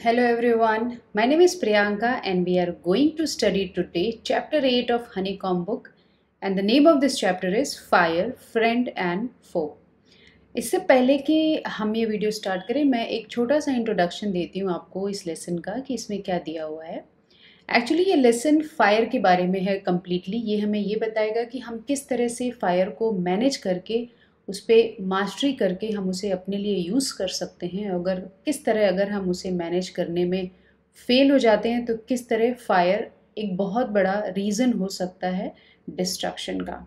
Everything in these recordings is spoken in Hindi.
Hello everyone, my name is Priyanka and we are going to study today chapter 8 of Honeycomb book and the name of this chapter is Fire, Friend and Foe. इससे पहले कि हम ये वीडियो स्टार्ट करें मैं एक छोटा सा इंट्रोडक्शन देती हूँ आपको इस लेसन का कि इसमें क्या दिया हुआ है। एक्चुअली ये लेसन फायर के बारे में है कम्प्लीटली। ये हमें ये बताएगा कि हम किस तरह से फायर को मैनेज करके उस पर मास्टरी करके हम उसे अपने लिए यूज़ कर सकते हैं। अगर हम उसे मैनेज करने में फेल हो जाते हैं तो किस तरह फायर एक बहुत बड़ा रीज़न हो सकता है डिस्ट्रक्शन का।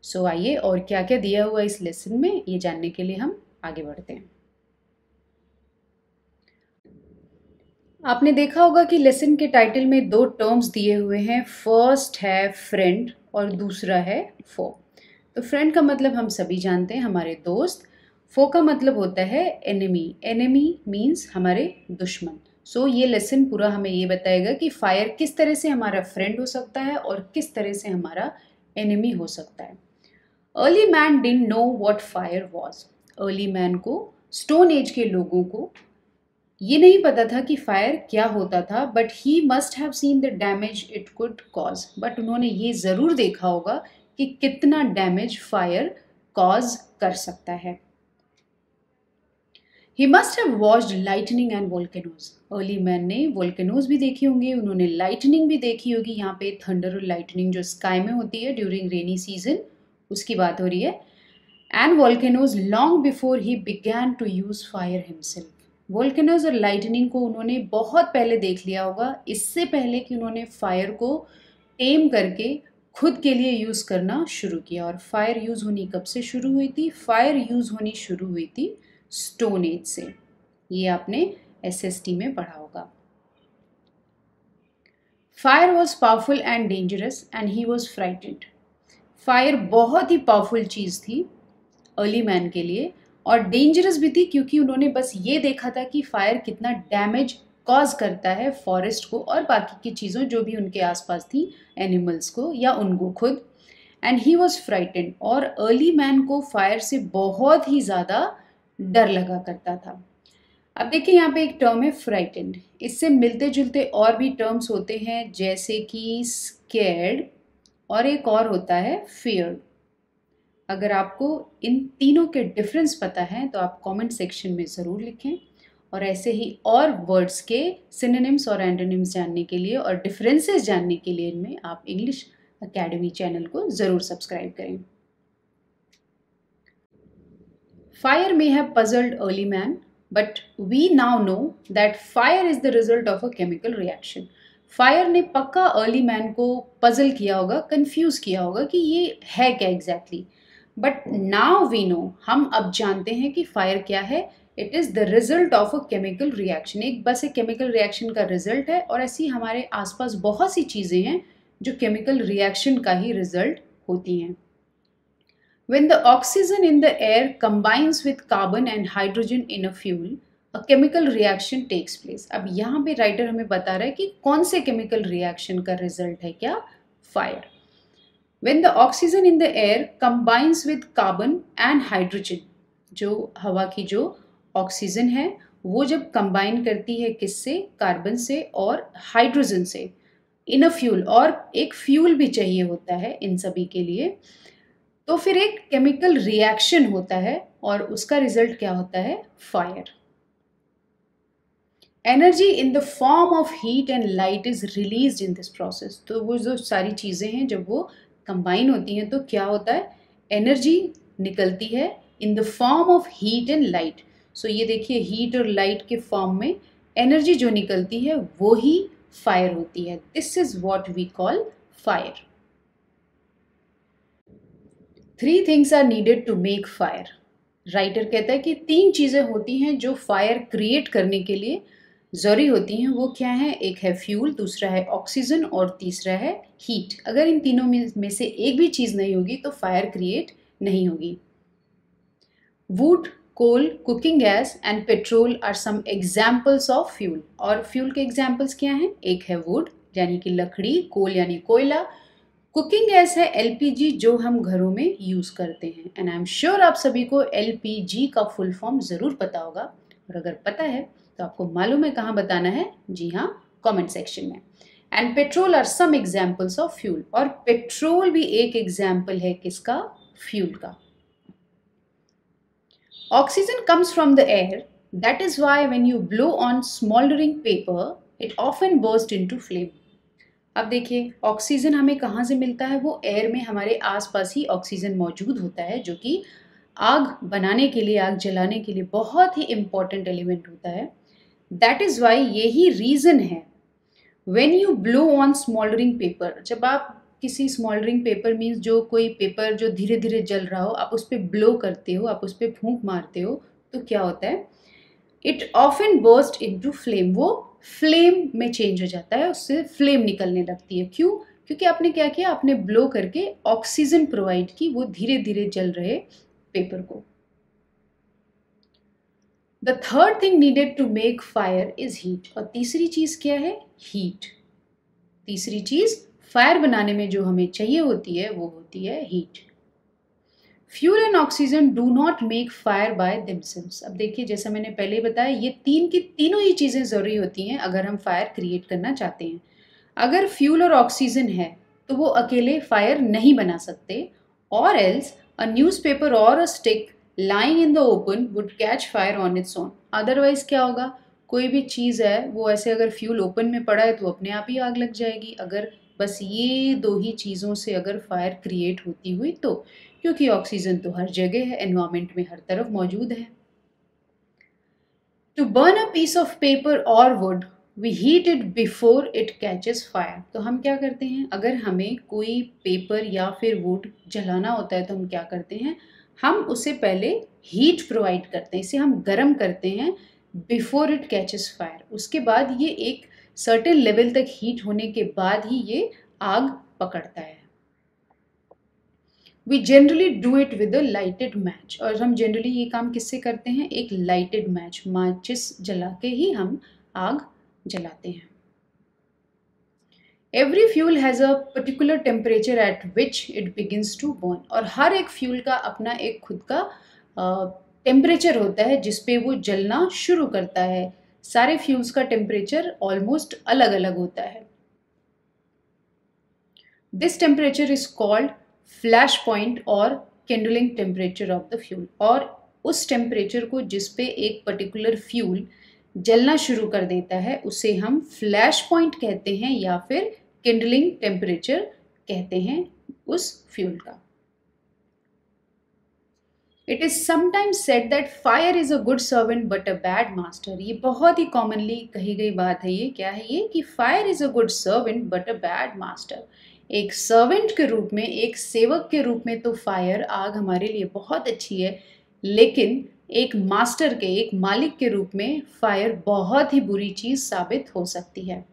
सो आइए और क्या क्या दिया हुआ इस लेसन में ये जानने के लिए हम आगे बढ़ते हैं। आपने देखा होगा कि लेसन के टाइटल में दो टर्म्स दिए हुए हैं। फर्स्ट है फ्रेंड और दूसरा है फो। तो फ्रेंड का मतलब हम सभी जानते हैं, हमारे दोस्त। फो का मतलब होता है एनिमी। एनिमी मीन्स हमारे दुश्मन। सो ये लेसन पूरा हमें ये बताएगा कि फायर किस तरह से हमारा फ्रेंड हो सकता है और किस तरह से हमारा एनिमी हो सकता है। Early man didn't know what fire was. Early man को, स्टोन एज के लोगों को ये नहीं पता था कि फायर क्या होता था, but he must have seen the damage it could cause. But उन्होंने ये ज़रूर देखा होगा कि कितना डैमेज फायर कॉज कर सकता है। He must have watched lightning and volcanoes. Early man ने वोल्केनोज भी देखी होंगी, उन्होंने लाइटनिंग भी देखी होगी। यहाँ पे थंडर और लाइटनिंग जो स्काई में होती है ड्यूरिंग रेनी सीजन, उसकी बात हो रही है। And volcanoes long before he began to use fire himself. Volcanoes और लाइटनिंग को उन्होंने बहुत पहले देख लिया होगा, इससे पहले कि उन्होंने फायर को टेम करके खुद के लिए यूज़ करना शुरू किया। और फायर यूज़ होनी कब से शुरू हुई थी? फायर यूज़ होनी शुरू हुई थी स्टोन एज से। ये आपने एसएसटी में पढ़ा होगा। Fire was powerful and dangerous and he was frightened. Fire बहुत ही पावरफुल चीज़ थी अर्ली मैन के लिए और डेंजरस भी थी, क्योंकि उन्होंने बस ये देखा था कि फायर कितना डैमेज कॉज करता है फॉरेस्ट को और बाकी की चीज़ों जो भी उनके आसपास थी, एनिमल्स को या उनको खुद। एंड ही वॉज फ्राइटेंड, और अर्ली मैन को फायर से बहुत ही ज़्यादा डर लगा करता था। अब देखिए यहाँ पे एक टर्म है फ्राइटेंड। इससे मिलते जुलते और भी टर्म्स होते हैं जैसे कि स्केर्ड और एक और होता है फियर्ड। अगर आपको इन तीनों के डिफरेंस पता है तो आप कमेंट सेक्शन में ज़रूर लिखें। और ऐसे ही और वर्ड्स के सिनोनिम्स और एंटोनिम्स जानने के लिए और डिफरेंसेस जानने के लिए इनमें आप इंग्लिश एकेडमी चैनल को ज़रूर सब्सक्राइब करें। Fire may have puzzled early man, but we now know that fire is the result of a chemical reaction. Fire ने पक्का अर्ली मैन को पजल किया होगा, कंफ्यूज किया होगा कि ये है क्या exactly. But now we know, हम अब जानते हैं कि फायर क्या है। It is the result of a chemical reaction. एक बस एक केमिकल रिएक्शन का रिजल्ट है, और ऐसी हमारे आसपास बहुत सी चीज़ें हैं जो केमिकल रिएक्शन का ही रिजल्ट होती हैं। When the oxygen in the air combines with carbon and hydrogen in a fuel, a chemical reaction takes place. अब यहाँ पे राइटर हमें बता रहा है कि कौन से केमिकल रिएक्शन का रिजल्ट है क्या? Fire. When the oxygen in the air combines with carbon and hydrogen, जो हवा की जो ऑक्सीजन है वो जब कंबाइन करती है किससे? कार्बन से और हाइड्रोजन से, इन अ फ्यूल। और एक फ्यूल भी चाहिए होता है इन सभी के लिए। तो फिर एक केमिकल रिएक्शन होता है और उसका रिजल्ट क्या होता है? Fire. Energy in the form of heat and light is released in this process. तो वो जो सारी चीज़ें हैं जब वो कंबाइन होती हैं तो क्या होता है? एनर्जी निकलती है in the form of heat and light. So ये देखिए, हीट और लाइट के फॉर्म में एनर्जी जो निकलती है वो ही फायर होती है। This is what we call fire. 3 things are needed to make fire. Writer कहता है कि 3 चीज़ें होती हैं जो फायर क्रिएट करने के लिए ज़रूरी होती हैं। वो क्या है? एक है फ्यूल, दूसरा है ऑक्सीजन और तीसरा है हीट। अगर इन तीनों में से एक भी चीज़ नहीं होगी तो फायर क्रिएट नहीं होगी। Wood, coal, cooking gas and petrol are some examples of fuel. और फ्यूल के एग्जाम्पल्स क्या हैं? एक है वुड यानी कि लकड़ी, कोल यानी कोयला, कुकिंग गैस है एलपीजी जो हम घरों में यूज़ करते हैं। एंड आई एम श्योर आप सभी को एलपीजी का फुल फॉर्म ज़रूर पता होगा, और अगर पता है तो आपको मालूम है कहाँ बताना है? जी हाँ, कमेंट सेक्शन में। And petrol are some examples of fuel, और पेट्रोल भी एक एग्जाम्पल है किसका? फ्यूल का। Oxygen comes from the air. That is why when you blow on smoldering paper, it often bursts into flame. अब देखिए, ऑक्सीजन हमें कहाँ से मिलता है? वो एयर में हमारे आसपास ही ऑक्सीजन मौजूद होता है, जो कि आग बनाने के लिए, आग जलाने के लिए बहुत ही इम्पॉर्टेंट एलिमेंट होता है। दैट इज़ वाई यही रीज़न है, when you blow on smouldering paper, जब आप किसी स्मोल्डरिंग पेपर मीन्स जो कोई पेपर जो धीरे धीरे जल रहा हो, आप उस पर ब्लो करते हो, आप उस पर फूंक मारते हो, तो क्या होता है? It often burst into flame, वो फ्लेम में चेंज हो जाता है, उससे फ्लेम निकलने लगती है। क्यों? क्योंकि आपने क्या किया? आपने ब्लो करके ऑक्सीजन प्रोवाइड की वो धीरे धीरे जल रहे पेपर को। The third thing needed to make fire is heat, और तीसरी चीज क्या है? हीट। तीसरी चीज फायर बनाने में जो हमें चाहिए होती है वो होती है heat. Fuel and oxygen do not make fire by themselves. अब देखिए, जैसा मैंने पहले बताया, ये तीन की तीनों ही चीज़ें ज़रूरी होती हैं अगर हम फायर क्रिएट करना चाहते हैं। अगर फ्यूल और ऑक्सीजन है तो वो अकेले फायर नहीं बना सकते, और एल्स अ न्यूज़पेपर और a stick lying in the open would catch fire on its own। Otherwise क्या होगा? कोई भी चीज़ है वो ऐसे अगर फ्यूल ओपन में पड़ा है तो अपने आप ही आग लग जाएगी, अगर बस ये दो ही चीज़ों से अगर फायर क्रिएट होती हुई तो, क्योंकि ऑक्सीजन तो हर जगह है, एनवायरमेंट में हर तरफ मौजूद है। To burn a piece of paper और wood we heat it before it catches fire. तो हम क्या करते हैं? अगर हमें कोई पेपर या फिर वुड जलाना होता है तो हम क्या करते हैं? हम उसे पहले हीट प्रोवाइड करते हैं, इसे हम गर्म करते हैं बिफोर इट कैचेस फायर। उसके बाद ये एक सर्टेन लेवल तक हीट होने के बाद ही ये आग पकड़ता है। We generally do it with a lighted match, और हम जनरली ये काम किससे करते हैं? एक लाइटेड मैच, माचिस जला के ही हम आग जलाते हैं। Every fuel has a particular temperature at which it begins to burn, और हर एक फ्यूल का अपना एक खुद का टेम्परेचर होता है जिसपे वो जलना शुरू करता है। सारे फ्यूल्स का टेम्परेचर ऑलमोस्ट अलग अलग होता है। This temperature is called flash point और kindling temperature of the fuel, और उस टेम्परेचर को जिस पे एक पर्टिकुलर फ्यूल जलना शुरू कर देता है उसे हम फ्लैश पॉइंट कहते हैं, या फिर किंडलिंग टेम्परेचर कहते हैं उस फ्यूल का। It is sometimes said that fire is a good servant but a bad master. ये बहुत ही कॉमनली कही गई बात है। ये क्या है? ये कि fire is a good servant but a bad master. एक सर्वेंट के रूप में, एक सेवक के रूप में तो फायर, आग हमारे लिए बहुत अच्छी है, लेकिन एक मास्टर के, एक मालिक के रूप में फायर बहुत ही बुरी चीज साबित हो सकती है।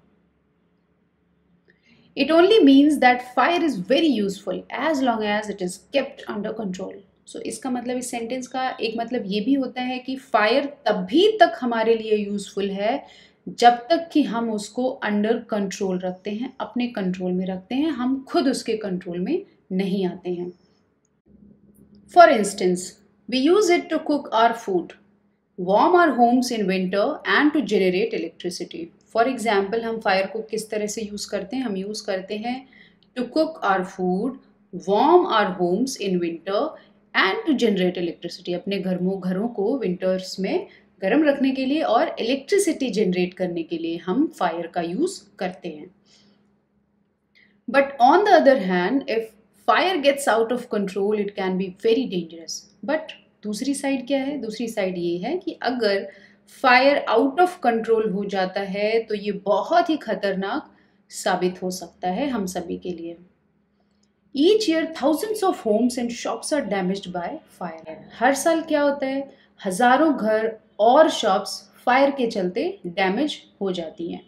It only means that fire is very useful as long as it is kept under control. So इसका मतलब, इस सेंटेंस का एक मतलब ये भी होता है कि फायर तभी तक हमारे लिए यूजफुल है जब तक कि हम उसको अंडर कंट्रोल रखते हैं, अपने कंट्रोल में रखते हैं, हम खुद उसके कंट्रोल में नहीं आते हैं। For instance, we use it to cook our food, warm our homes in winter and to generate electricity. For example, हम फायर को किस तरह से यूज़ करते हैं? हम यूज़ करते हैं to cook our food, warm our homes in winter and to generate electricity. अपने घरों को विंटर्स में गर्म रखने के लिए और इलेक्ट्रिसिटी जनरेट करने के लिए हम फायर का यूज़ करते हैं। But on the other hand, if fire gets out of control it can be very dangerous. But दूसरी साइड क्या है? दूसरी साइड ये है कि अगर फायर आउट ऑफ कंट्रोल हो जाता है तो ये बहुत ही खतरनाक साबित हो सकता है हम सभी के लिए। Each year thousands of homes and shops are damaged by fire. हर साल क्या होता है? हजारों घर और शॉप्स फायर के चलते डैमेज हो जाती हैं।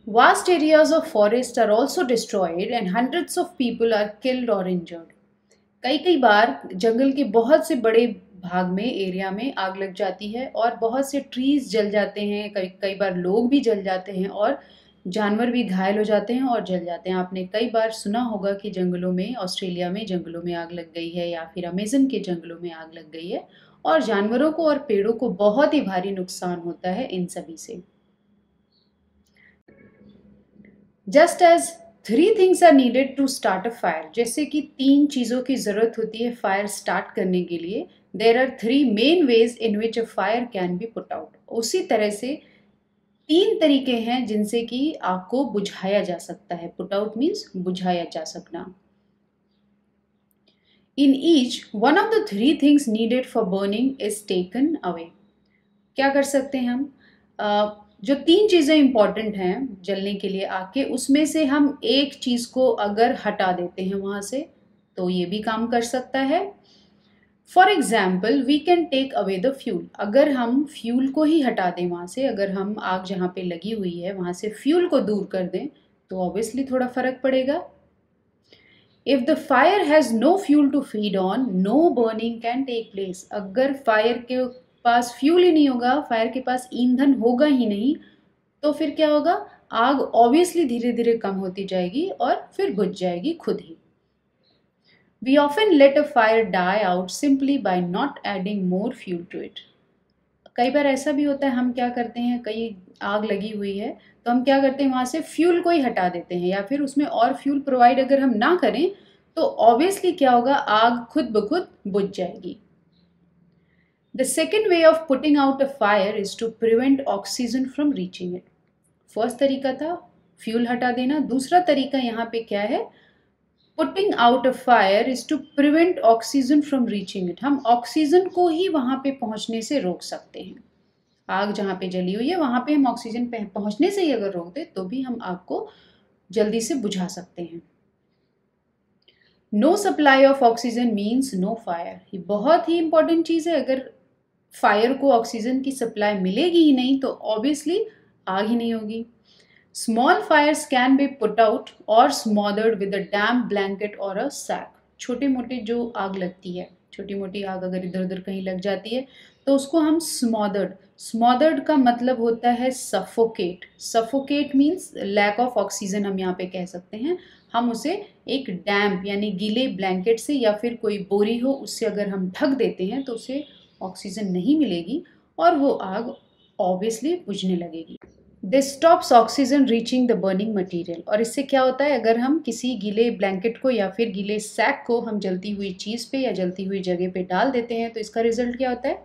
Vast areas of forest are also destroyed and hundreds of people are killed or injured. कई बार जंगल के बहुत से बड़े भाग में, एरिया में आग लग जाती है और बहुत से ट्रीज जल जाते हैं, कई बार लोग भी जल जाते हैं और जानवर भी घायल हो जाते हैं और जल जाते हैं। आपने कई बार सुना होगा कि जंगलों में, ऑस्ट्रेलिया में जंगलों में आग लग गई है, या फिर अमेजन के जंगलों में आग लग गई है, और जानवरों को और पेड़ों को बहुत ही भारी नुकसान होता है इन सभी से। Just as 3 things are needed to start a fire, जैसे कि 3 चीज़ों की ज़रूरत होती है फायर स्टार्ट करने के लिए, there are 3 main ways in which a fire can be put out. उसी तरह से 3 तरीके हैं जिनसे कि आग को बुझाया जा सकता है। पुट आउट मीन्स बुझाया जा सकना। In each one of the 3 things needed for burning is taken away. क्या कर सकते हैं हम? जो 3 चीज़ें इंपॉर्टेंट हैं जलने के लिए आग के, उसमें से हम एक चीज़ को अगर हटा देते हैं वहाँ से तो ये भी काम कर सकता है। For example we can take away the fuel. अगर हम फ्यूल को ही हटा दें वहाँ से, अगर हम आग जहाँ पे लगी हुई है वहाँ से फ्यूल को दूर कर दें तो ऑब्वियसली थोड़ा फर्क पड़ेगा। If the fire has no fuel to feed on, no burning can take place. अगर फायर के पास फ्यूल ही नहीं होगा, फायर के पास ईंधन होगा ही नहीं, तो फिर क्या होगा? आग ऑब्वियसली धीरे धीरे कम होती जाएगी और फिर बुझ जाएगी खुद ही। We often let a fire die out simply by not adding more fuel to it. कई बार ऐसा भी होता है, हम क्या करते हैं, कई आग लगी हुई है तो हम क्या करते हैं वहाँ से फ्यूल को ही हटा देते हैं, या फिर उसमें और फ्यूल प्रोवाइड अगर हम ना करें तो ऑब्वियसली क्या होगा? आग खुद ब खुद बुझ जाएगी। The second way of putting out a fire is to prevent oxygen from reaching it. First तरीका था फ्यूल हटा देना, दूसरा तरीका यहाँ पे क्या है? Putting out a fire is to prevent oxygen from reaching it. हम ऑक्सीजन को ही वहाँ पे पहुँचने से रोक सकते हैं। आग जहाँ पे जली हुई है वहाँ पे हम ऑक्सीजन पहुँचने से ही अगर रोक दें तो भी हम आग को जल्दी से बुझा सकते हैं। No supply of oxygen means no fire. ये बहुत ही इंपॉर्टेंट चीज़ है। अगर फायर को ऑक्सीजन की सप्लाई मिलेगी ही नहीं तो ऑब्वियसली आग ही नहीं होगी। Small fires can be put out और smothered with a damp blanket और अ सैक। छोटे मोटे जो आग लगती है, छोटी मोटी आग अगर इधर उधर कहीं लग जाती है तो उसको हम स्मॉदर्ड का मतलब होता है suffocate. Suffocate means lack of oxygen हम यहाँ पे कह सकते हैं। हम उसे एक डैम्प यानी गीले ब्लैंकेट से या फिर कोई बोरी हो उससे अगर हम ढक देते हैं तो उसे ऑक्सीजन नहीं मिलेगी और वो आग ऑब्वियसली बुझने लगेगी। This stops oxygen reaching the burning material. और इससे क्या होता है? अगर हम किसी गीले ब्लैंकेट को या फिर गीले सैक को हम जलती हुई चीज़ पे या जलती हुई जगह पे डाल देते हैं तो इसका रिजल्ट क्या होता है?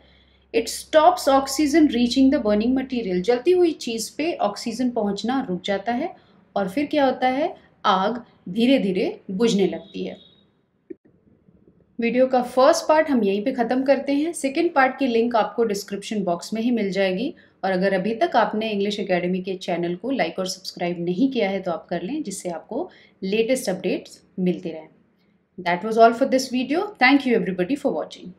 It stops oxygen reaching the burning material. जलती हुई चीज़ पे ऑक्सीजन पहुंचना रुक जाता है और फिर क्या होता है? आग धीरे धीरे बुझने लगती है। वीडियो का फर्स्ट पार्ट हम यहीं पे ख़त्म करते हैं। सेकेंड पार्ट की लिंक आपको डिस्क्रिप्शन बॉक्स में ही मिल जाएगी। और अगर अभी तक आपने इंग्लिश एकेडमी के चैनल को लाइक और सब्सक्राइब नहीं किया है तो आप कर लें, जिससे आपको लेटेस्ट अपडेट्स मिलते रहें। That was all for this video. Thank you everybody for watching.